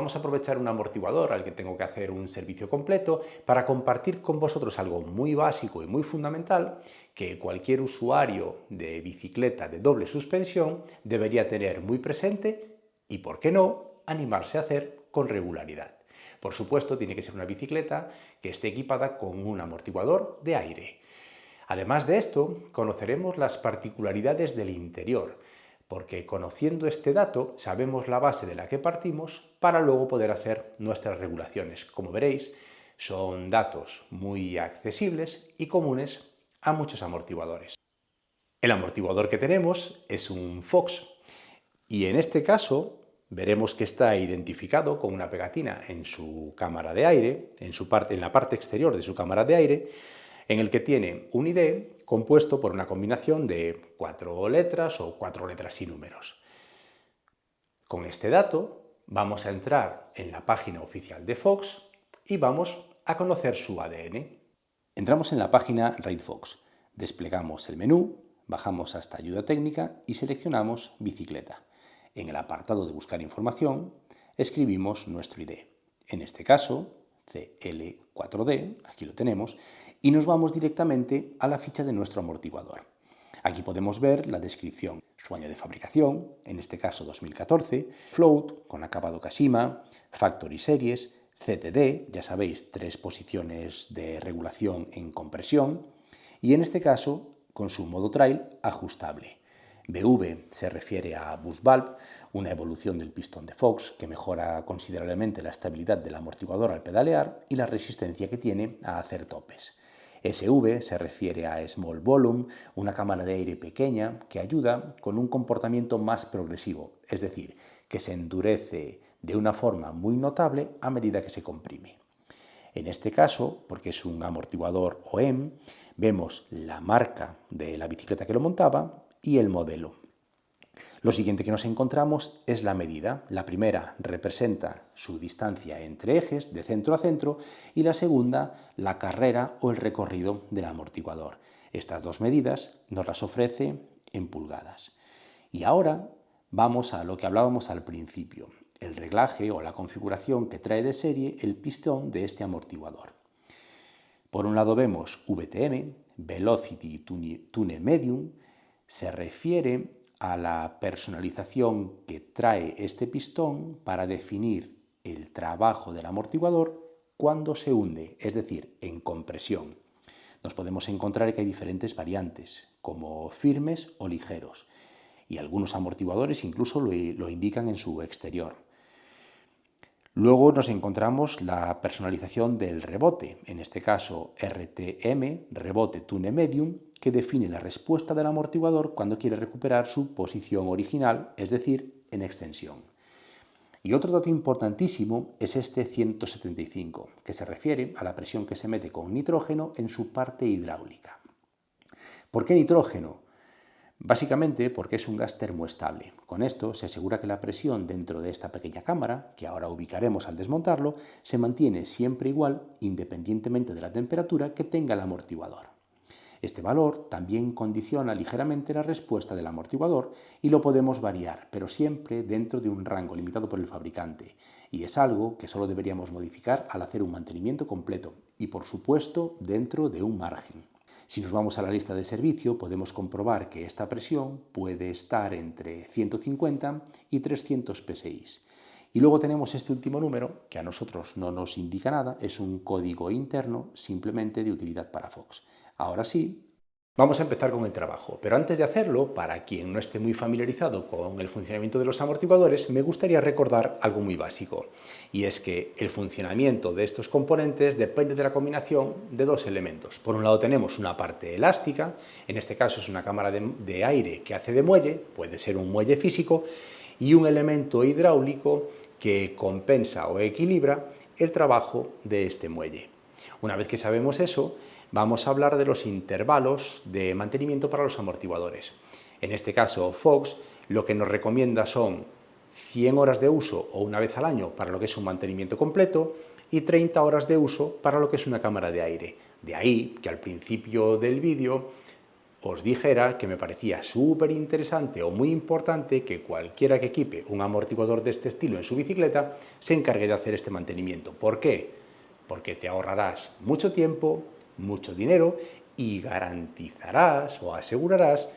Vamos a aprovechar un amortiguador al que tengo que hacer un servicio completo para compartir con vosotros algo muy básico y muy fundamental que cualquier usuario de bicicleta de doble suspensión debería tener muy presente y, por qué no, animarse a hacer con regularidad. Por supuesto, tiene que ser una bicicleta que esté equipada con un amortiguador de aire. Además de esto, conoceremos las particularidades del interior, porque conociendo este dato sabemos la base de la que partimos para luego poder hacer nuestras regulaciones. Como veréis, son datos muy accesibles y comunes a muchos amortiguadores. El amortiguador que tenemos es un Fox y en este caso veremos que está identificado con una pegatina en su cámara de aire, en la parte exterior de su cámara de aire, en el que tiene un ID compuesto por una combinación de 4 letras o 4 letras y números. Con este dato vamos a entrar en la página oficial de Fox y vamos a conocer su ADN. Entramos en la página RaidFox, desplegamos el menú, bajamos hasta Ayuda técnica y seleccionamos Bicicleta. En el apartado de Buscar información escribimos nuestro ID, en este caso CL4D, aquí lo tenemos, y nos vamos directamente a la ficha de nuestro amortiguador. Aquí podemos ver la descripción, su año de fabricación, en este caso 2014, float con acabado Kashima, factory series, CTD, ya sabéis, 3 posiciones de regulación en compresión, y en este caso con su modo trail ajustable. BV se refiere a Boost Valve, una evolución del pistón de Fox que mejora considerablemente la estabilidad del amortiguador al pedalear y la resistencia que tiene a hacer topes. SV se refiere a Small Volume, una cámara de aire pequeña que ayuda con un comportamiento más progresivo, es decir, que se endurece de una forma muy notable a medida que se comprime. En este caso, porque es un amortiguador OEM, vemos la marca de la bicicleta que lo montaba y el modelo. Lo siguiente que nos encontramos es la medida. La primera representa su distancia entre ejes, de centro a centro, y la segunda, la carrera o el recorrido del amortiguador. Estas dos medidas nos las ofrece en pulgadas. Y ahora vamos a lo que hablábamos al principio, el reglaje o la configuración que trae de serie el pistón de este amortiguador. Por un lado vemos VTM, Velocity Tune Medium, se refiere a la personalización que trae este pistón para definir el trabajo del amortiguador cuando se hunde, es decir, en compresión. Nos podemos encontrar que hay diferentes variantes, como firmes o ligeros, y algunos amortiguadores incluso lo indican en su exterior. Luego nos encontramos la personalización del rebote, en este caso RTM, Rebote Tune Medium, que define la respuesta del amortiguador cuando quiere recuperar su posición original, es decir, en extensión. Y otro dato importantísimo es este 175, que se refiere a la presión que se mete con nitrógeno en su parte hidráulica. ¿Por qué nitrógeno? Básicamente porque es un gas termoestable. Con esto se asegura que la presión dentro de esta pequeña cámara, que ahora ubicaremos al desmontarlo, se mantiene siempre igual independientemente de la temperatura que tenga el amortiguador. Este valor también condiciona ligeramente la respuesta del amortiguador y lo podemos variar, pero siempre dentro de un rango limitado por el fabricante. Y es algo que solo deberíamos modificar al hacer un mantenimiento completo y, por supuesto, dentro de un margen. Si nos vamos a la lista de servicio, podemos comprobar que esta presión puede estar entre 150 y 300 psi. Y luego tenemos este último número, que a nosotros no nos indica nada, es un código interno simplemente de utilidad para Fox. Ahora sí, vamos a empezar con el trabajo, pero antes de hacerlo, para quien no esté muy familiarizado con el funcionamiento de los amortiguadores, me gustaría recordar algo muy básico, y es que el funcionamiento de estos componentes depende de la combinación de dos elementos. Por un lado tenemos una parte elástica, en este caso es una cámara de aire que hace de muelle, puede ser un muelle físico, y un elemento hidráulico que compensa o equilibra el trabajo de este muelle. Una vez que sabemos eso, vamos a hablar de los intervalos de mantenimiento para los amortiguadores. En este caso, Fox lo que nos recomienda son 100 horas de uso o una vez al año para lo que es un mantenimiento completo y 30 horas de uso para lo que es una cámara de aire. De ahí que al principio del vídeo os dijera que me parecía súper interesante o muy importante que cualquiera que equipe un amortiguador de este estilo en su bicicleta se encargue de hacer este mantenimiento. ¿Por qué? Porque te ahorrarás mucho tiempo, mucho dinero y garantizarás o asegurarás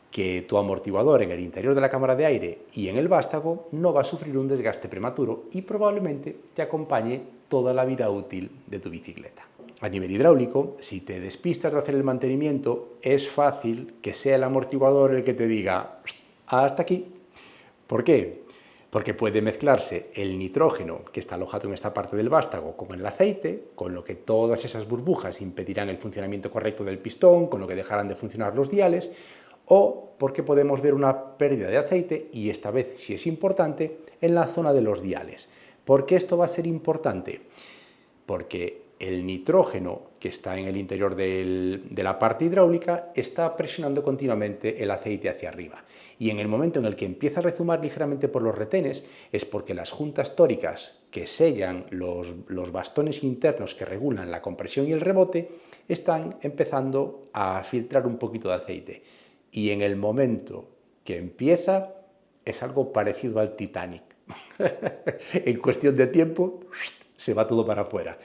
que tu amortiguador en el interior de la cámara de aire y en el vástago no va a sufrir un desgaste prematuro y probablemente te acompañe toda la vida útil de tu bicicleta. A nivel hidráulico, si te despistas de hacer el mantenimiento, es fácil que sea el amortiguador el que te diga hasta aquí. ¿Por qué? Porque puede mezclarse el nitrógeno que está alojado en esta parte del vástago con el aceite, con lo que todas esas burbujas impedirán el funcionamiento correcto del pistón, con lo que dejarán de funcionar los diales, o porque podemos ver una pérdida de aceite, y esta vez sí es importante, en la zona de los diales. ¿Por qué esto va a ser importante? Porque el nitrógeno que está en el interior de la parte hidráulica está presionando continuamente el aceite hacia arriba. Y en el momento en el que empieza a rezumar ligeramente por los retenes es porque las juntas tóricas que sellan los bastones internos que regulan la compresión y el rebote están empezando a filtrar un poquito de aceite. Y en el momento que empieza es algo parecido al Titanic. En cuestión de tiempo se va todo para afuera.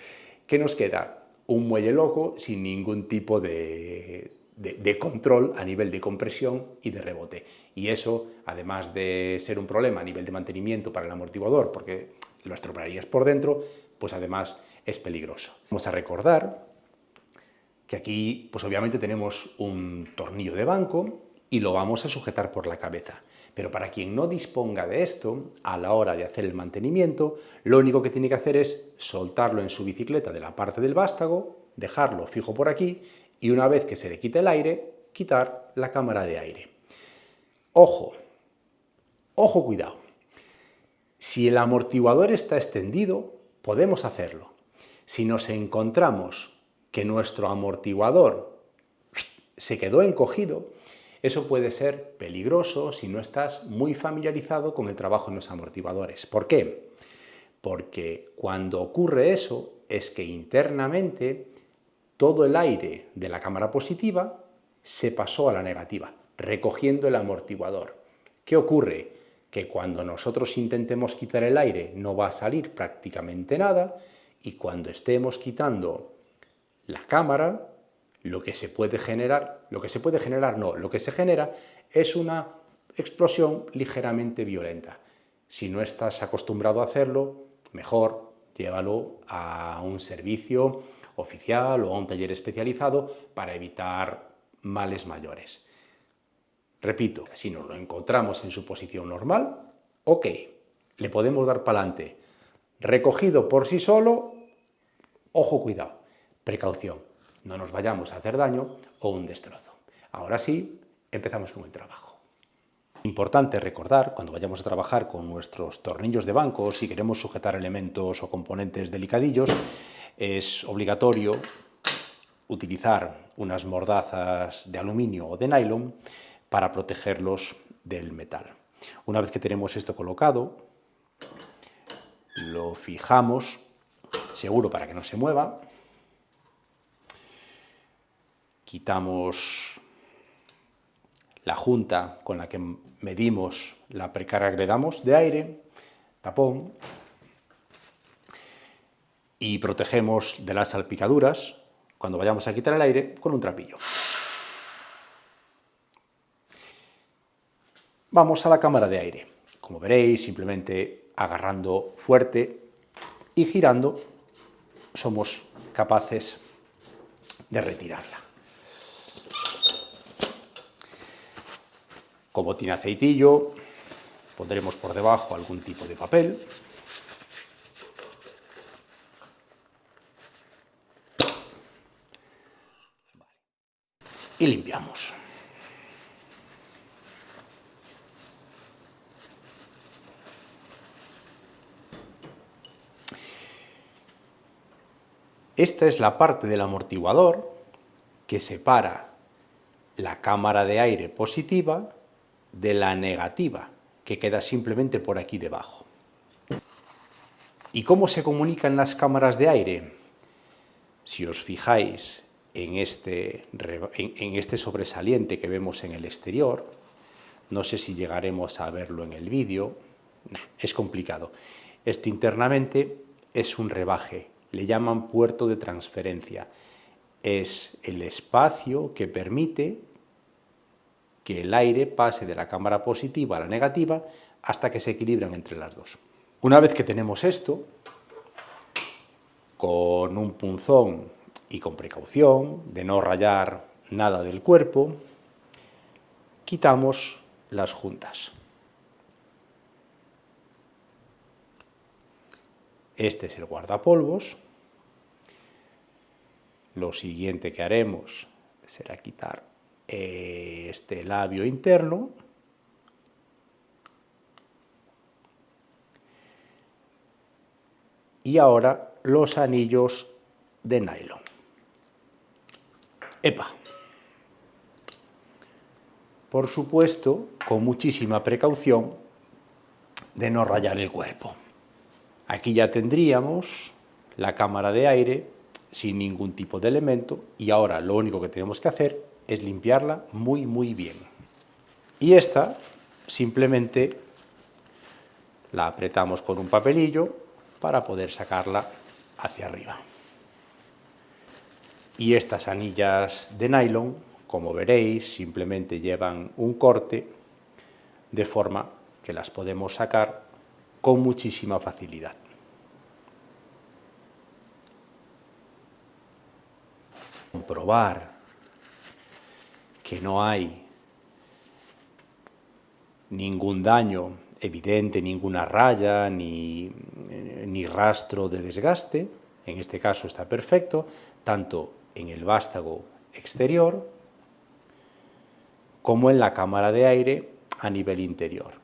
¿Qué nos queda? Un muelle loco sin ningún tipo de control a nivel de compresión y de rebote. Y eso, además de ser un problema a nivel de mantenimiento para el amortiguador, porque lo estropearías por dentro, pues además es peligroso. Vamos a recordar que aquí, pues obviamente tenemos un tornillo de banco y lo vamos a sujetar por la cabeza. Pero para quien no disponga de esto, a la hora de hacer el mantenimiento, lo único que tiene que hacer es soltarlo en su bicicleta de la parte del vástago, dejarlo fijo por aquí y una vez que se le quite el aire, quitar la cámara de aire. Ojo, ojo, cuidado. Si el amortiguador está extendido, podemos hacerlo. Si nos encontramos que nuestro amortiguador se quedó encogido, eso puede ser peligroso si no estás muy familiarizado con el trabajo en los amortiguadores. ¿Por qué? Porque cuando ocurre eso es que internamente todo el aire de la cámara positiva se pasó a la negativa, recogiendo el amortiguador. ¿Qué ocurre? Que cuando nosotros intentemos quitar el aire no va a salir prácticamente nada y cuando estemos quitando la cámara, lo que se genera es una explosión ligeramente violenta. Si no estás acostumbrado a hacerlo, mejor llévalo a un servicio oficial o a un taller especializado para evitar males mayores. Repito, si nos lo encontramos en su posición normal, ok, le podemos dar para adelante. Recogido por sí solo, ojo, cuidado, precaución, no nos vayamos a hacer daño o un destrozo. Ahora sí, empezamos con el trabajo. Importante recordar, cuando vayamos a trabajar con nuestros tornillos de banco, si queremos sujetar elementos o componentes delicadillos, es obligatorio utilizar unas mordazas de aluminio o de nylon para protegerlos del metal. Una vez que tenemos esto colocado, lo fijamos, seguro para que no se mueva. Quitamos la junta con la que medimos la precarga que le damos de aire, tapón, y protegemos de las salpicaduras cuando vayamos a quitar el aire con un trapillo. Vamos a la cámara de aire. Como veréis, simplemente agarrando fuerte y girando somos capaces de retirarla. Como tiene aceitillo, pondremos por debajo algún tipo de papel. Y limpiamos. Esta es la parte del amortiguador que separa la cámara de aire positiva de la negativa, que queda simplemente por aquí debajo. ¿Y cómo se comunican las cámaras de aire? Si os fijáis en este sobresaliente que vemos en el exterior. No sé si llegaremos a verlo en el vídeo. Es complicado. Esto internamente es un rebaje. Le llaman puerto de transferencia. Es el espacio que permite que el aire pase de la cámara positiva a la negativa hasta que se equilibran entre las dos. Una vez que tenemos esto, con un punzón y con precaución de no rayar nada del cuerpo, quitamos las juntas. Este es el guardapolvos. Lo siguiente que haremos será quitar este labio interno. Y ahora los anillos de nylon. ¡Epa! Por supuesto, con muchísima precaución de no rayar el cuerpo. Aquí ya tendríamos la cámara de aire sin ningún tipo de elemento y ahora lo único que tenemos que hacer es limpiarla muy bien. Y esta simplemente la apretamos con un papelillo para poder sacarla hacia arriba. Y estas anillas de nylon, como veréis, simplemente llevan un corte de forma que las podemos sacar con muchísima facilidad. Comprobar que no hay ningún daño evidente, ninguna raya ni rastro de desgaste. En este caso está perfecto, tanto en el vástago exterior como en la cámara de aire a nivel interior.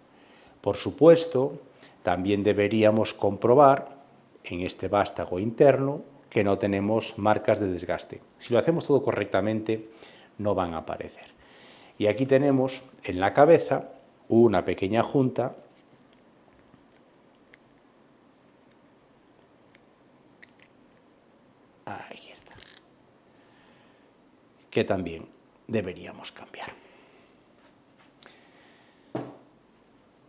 Por supuesto, también deberíamos comprobar en este vástago interno que no tenemos marcas de desgaste. Si lo hacemos todo correctamente, no van a aparecer. Y aquí tenemos en la cabeza una pequeña junta ahí está, que también deberíamos cambiar.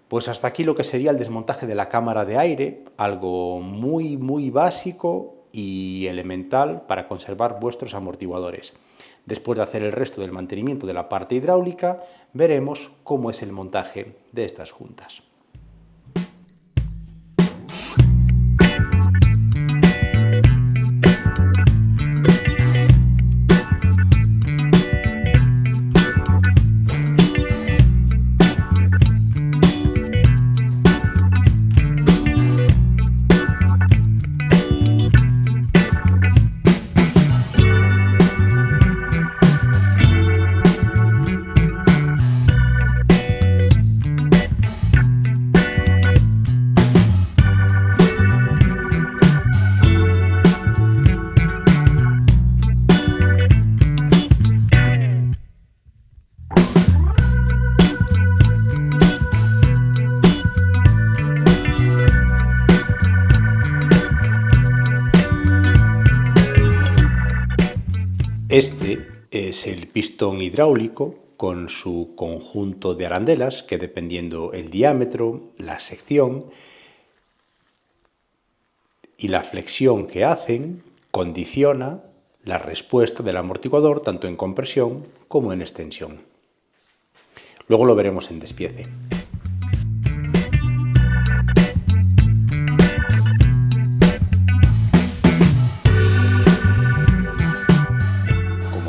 Pues hasta aquí lo que sería el desmontaje de la cámara de aire, algo muy básico y elemental para conservar vuestros amortiguadores. Después de hacer el resto del mantenimiento de la parte hidráulica, veremos cómo es el montaje de estas juntas. Este es el pistón hidráulico con su conjunto de arandelas que, dependiendo el diámetro, la sección y la flexión que hacen, condiciona la respuesta del amortiguador tanto en compresión como en extensión. Luego lo veremos en despiece.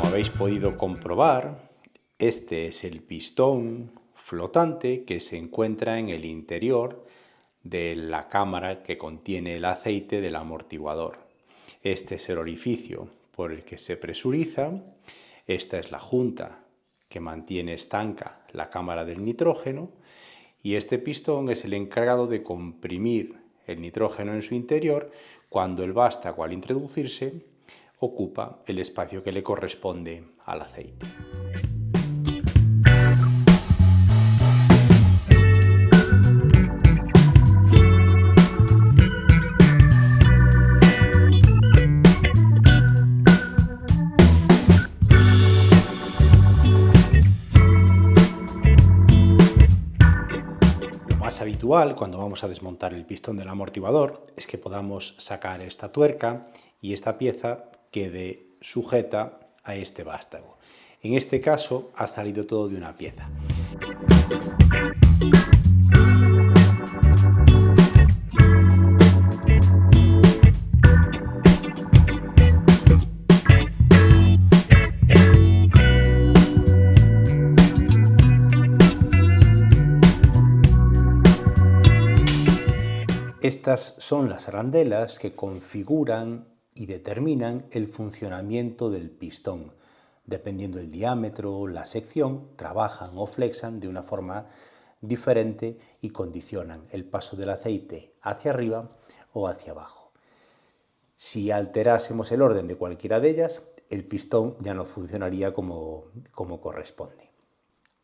Habéis podido comprobar, este es el pistón flotante que se encuentra en el interior de la cámara que contiene el aceite del amortiguador. Este es el orificio por el que se presuriza, esta es la junta que mantiene estanca la cámara del nitrógeno y este pistón es el encargado de comprimir el nitrógeno en su interior cuando el vástago, al introducirse, ocupa el espacio que le corresponde al aceite. habitual cuando vamos a desmontar el pistón del amortiguador es que podamos sacar esta tuerca y esta pieza quede sujeta a este vástago. En este caso ha salido todo de una pieza. Estas son las arandelas que configuran y determinan el funcionamiento del pistón. Dependiendo del diámetro, la sección, trabajan o flexan de una forma diferente y condicionan el paso del aceite hacia arriba o hacia abajo. Si alterásemos el orden de cualquiera de ellas, el pistón ya no funcionaría como corresponde.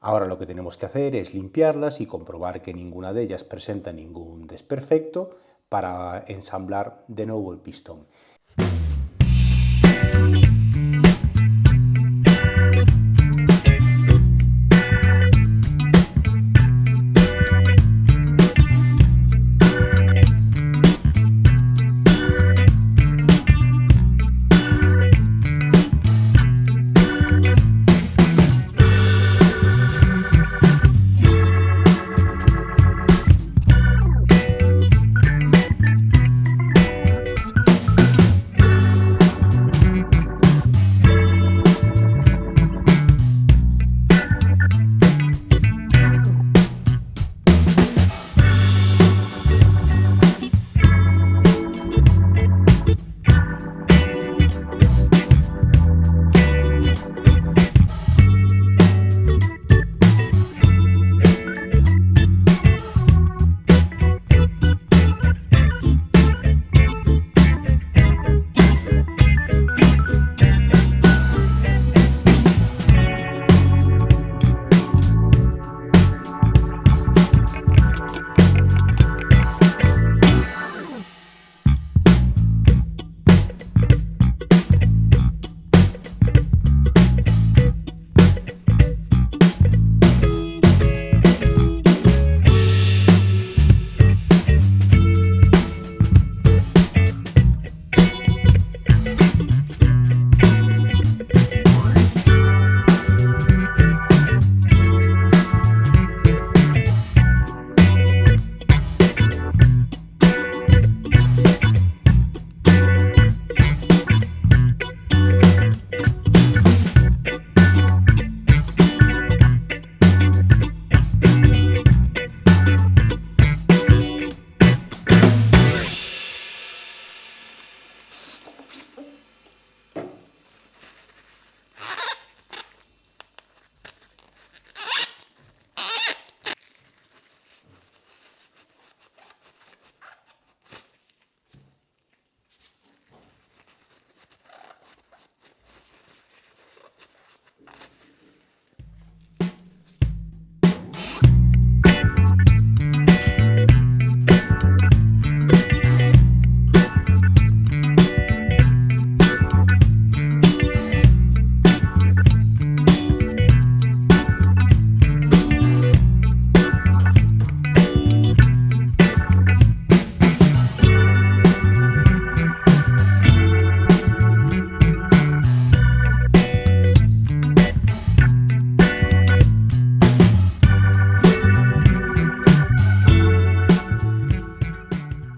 Ahora lo que tenemos que hacer es limpiarlas y comprobar que ninguna de ellas presenta ningún desperfecto para ensamblar de nuevo el pistón.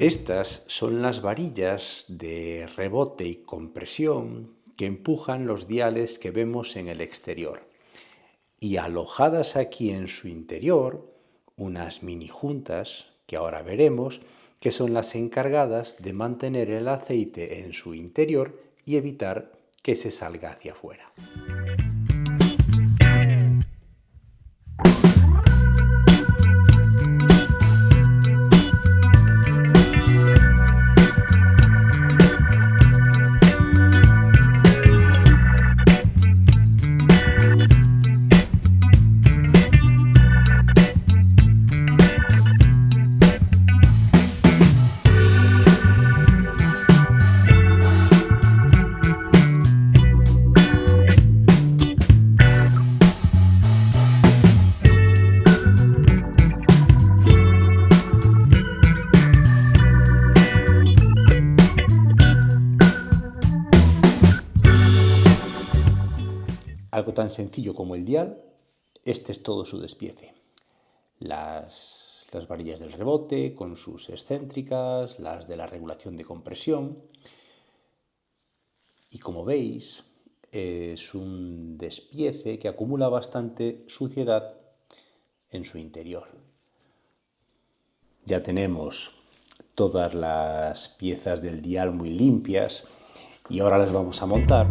Estas son las varillas de rebote y compresión que empujan los diales que vemos en el exterior. Y alojadas aquí en su interior, unas mini juntas que ahora veremos, que son las encargadas de mantener el aceite en su interior y evitar que se salga hacia afuera. algo tan sencillo como el dial, este es todo su despiece. Las varillas del rebote con sus excéntricas, las de la regulación de compresión. Y como veis, es un despiece que acumula bastante suciedad en su interior. Ya tenemos todas las piezas del dial muy limpias y ahora las vamos a montar.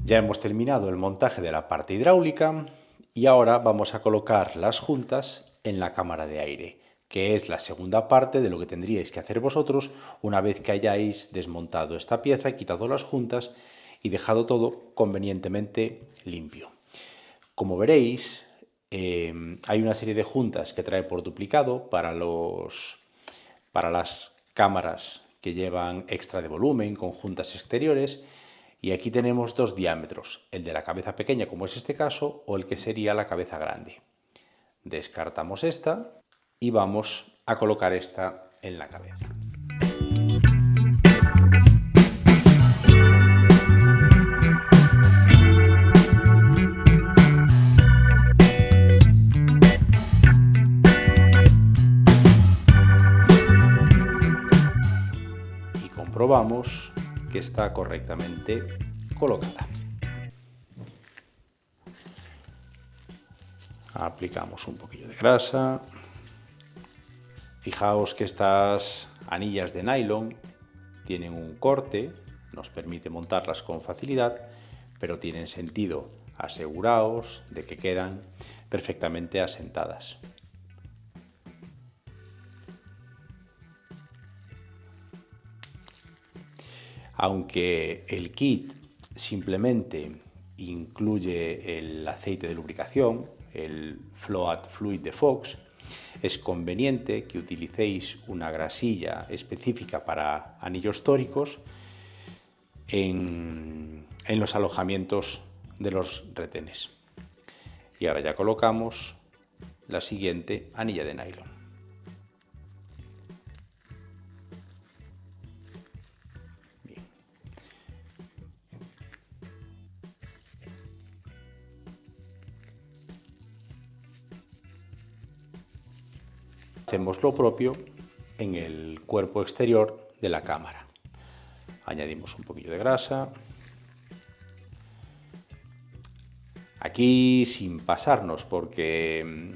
Ya hemos terminado el montaje de la parte hidráulica y ahora vamos a colocar las juntas en la cámara de aire, que es la segunda parte de lo que tendríais que hacer vosotros una vez que hayáis desmontado esta pieza, quitado las juntas y dejado todo convenientemente limpio. Como veréis, hay una serie de juntas que trae por duplicado para las cámaras que llevan extra de volumen con juntas exteriores. Y aquí tenemos dos diámetros, el de la cabeza pequeña, como es este caso, o el que sería la cabeza grande. Descartamos esta y vamos a colocar esta en la cabeza. Y comprobamos que está correctamente colocada. Aplicamos un poquillo de grasa. Fijaos que estas anillas de nylon tienen un corte, nos permite montarlas con facilidad, pero tienen sentido. Aseguraos de que quedan perfectamente asentadas. Aunque el kit simplemente incluye el aceite de lubricación, el Float Fluid de Fox, es conveniente que utilicéis una grasilla específica para anillos tóricos en los alojamientos de los retenes. Y ahora ya colocamos la siguiente anilla de nylon. Bien. Hacemos lo propio en el cuerpo exterior de la cámara. Añadimos un poquillo de grasa. Aquí sin pasarnos, porque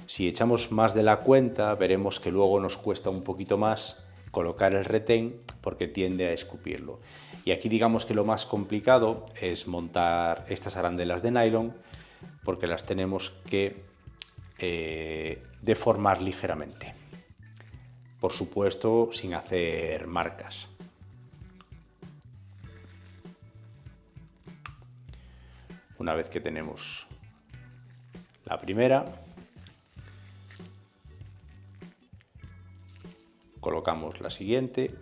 si echamos más de la cuenta, veremos que luego nos cuesta un poquito más colocar el retén porque tiende a escupirlo. Y aquí digamos que lo más complicado es montar estas arandelas de nylon porque las tenemos que deformar ligeramente. Por supuesto, sin hacer marcas. Una vez que tenemos la primera, colocamos la siguiente.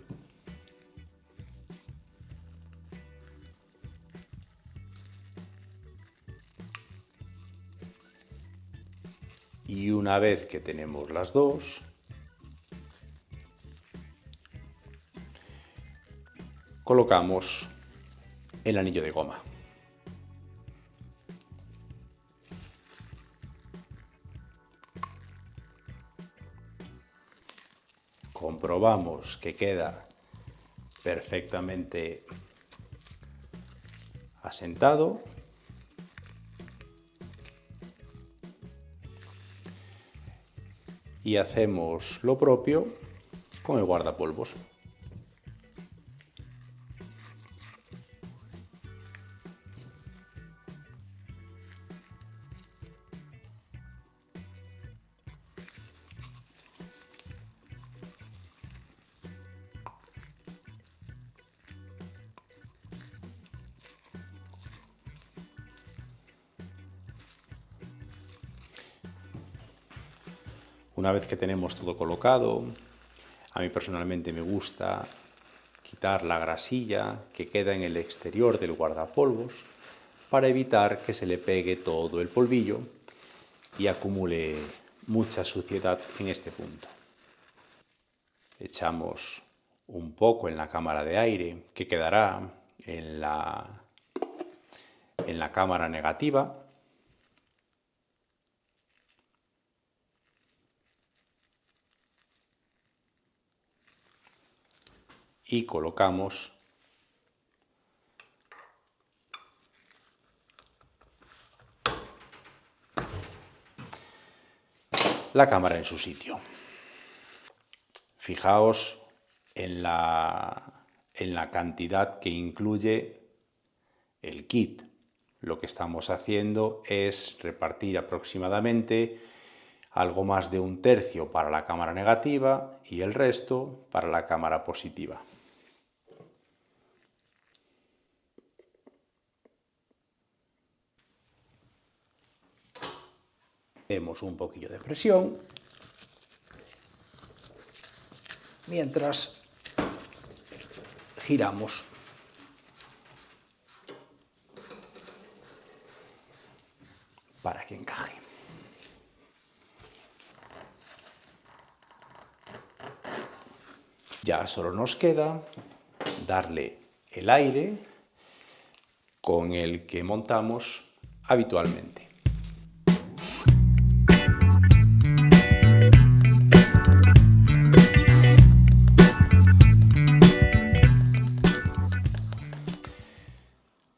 Y una vez que tenemos las dos, colocamos el anillo de goma. Comprobamos que queda perfectamente asentado. Y hacemos lo propio con el guardapolvos. Una vez que tenemos todo colocado, a mí personalmente me gusta quitar la grasilla que queda en el exterior del guardapolvos para evitar que se le pegue todo el polvillo y acumule mucha suciedad en este punto. Echamos un poco en la cámara de aire que quedará en la cámara negativa. Y colocamos la cámara en su sitio. Fijaos en la cantidad que incluye el kit. Lo que estamos haciendo es repartir aproximadamente algo más de 1/3 para la cámara negativa y el resto para la cámara positiva. Demos un poquillo de presión mientras giramos. Para que encaje. Ya solo nos queda darle el aire con el que montamos habitualmente.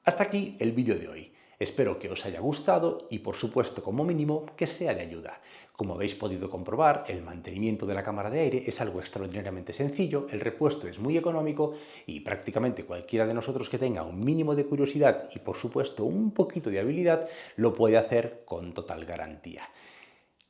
Hasta aquí el vídeo de hoy. Espero que os haya gustado y, por supuesto, como mínimo, que sea de ayuda. Como habéis podido comprobar, el mantenimiento de la cámara de aire es algo extraordinariamente sencillo, el repuesto es muy económico y prácticamente cualquiera de nosotros que tenga un mínimo de curiosidad y, por supuesto, un poquito de habilidad, lo puede hacer con total garantía.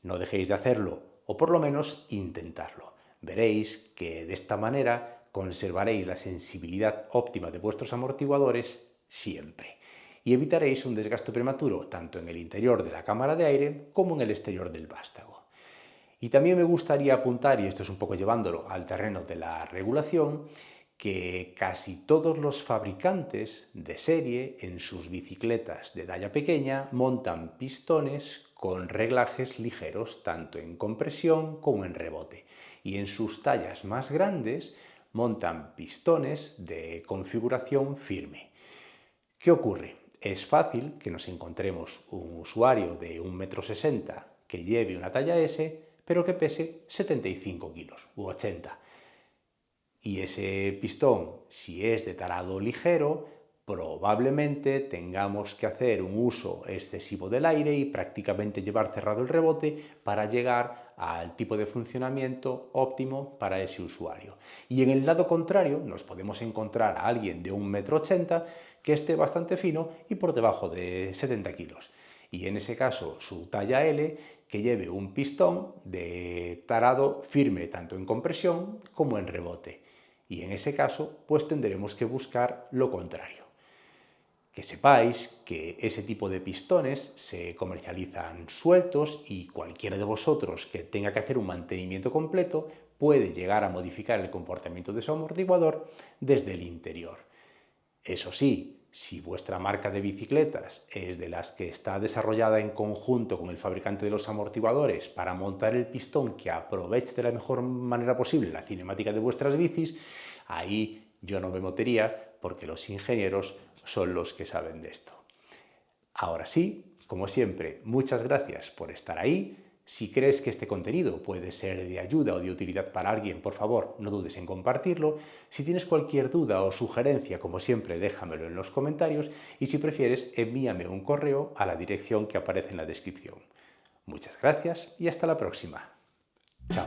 No dejéis de hacerlo, o por lo menos intentarlo. Veréis que de esta manera conservaréis la sensibilidad óptima de vuestros amortiguadores siempre y evitaréis un desgaste prematuro tanto en el interior de la cámara de aire como en el exterior del vástago. Y también me gustaría apuntar, y esto es un poco llevándolo al terreno de la regulación, que casi todos los fabricantes de serie en sus bicicletas de talla pequeña montan pistones con reglajes ligeros tanto en compresión como en rebote, y en sus tallas más grandes montan pistones de configuración firme. ¿Qué ocurre? Es fácil que nos encontremos un usuario de 1,60 m que lleve una talla S pero que pese 75 kilos u 80. Y ese pistón, si es de tarado ligero, probablemente tengamos que hacer un uso excesivo del aire y prácticamente llevar cerrado el rebote para llegar al tipo de funcionamiento óptimo para ese usuario. Y en el lado contrario nos podemos encontrar a alguien de 1,80 m que esté bastante fino y por debajo de 70 kilos. Y en ese caso su talla L que lleve un pistón de tarado firme tanto en compresión como en rebote. Y en ese caso, pues tendremos que buscar lo contrario. Que sepáis que ese tipo de pistones se comercializan sueltos y cualquiera de vosotros que tenga que hacer un mantenimiento completo puede llegar a modificar el comportamiento de su amortiguador desde el interior. Eso sí, si vuestra marca de bicicletas es de las que está desarrollada en conjunto con el fabricante de los amortiguadores para montar el pistón que aproveche de la mejor manera posible la cinemática de vuestras bicis, ahí yo no me metería porque los ingenieros son los que saben de esto. Ahora sí, como siempre, muchas gracias por estar ahí. Si crees que este contenido puede ser de ayuda o de utilidad para alguien, por favor, no dudes en compartirlo. Si tienes cualquier duda o sugerencia, como siempre, déjamelo en los comentarios y si prefieres, envíame un correo a la dirección que aparece en la descripción. Muchas gracias y hasta la próxima. Chao.